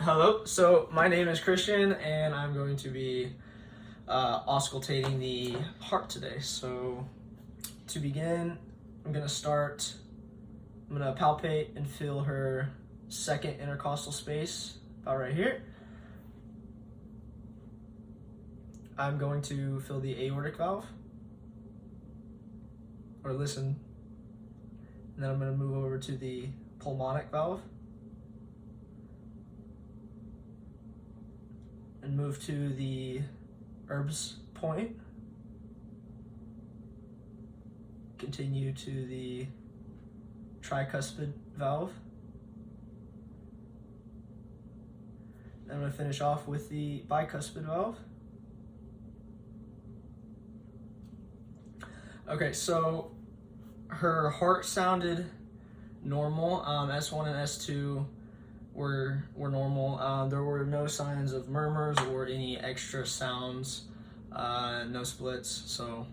Hello, so my name is Christian and I'm going to be auscultating the heart today. So to begin, I'm going to palpate and feel her second intercostal space, about right here. I'm going to feel the aortic valve, or listen, and then I'm going to move over to the pulmonic valve. And move to the Erb's point. Continue to the tricuspid valve. I'm going to finish off with the bicuspid valve. Okay, so her heart sounded normal. S1 and S2 were normal. There were no signs of murmurs or any extra sounds, no splits, so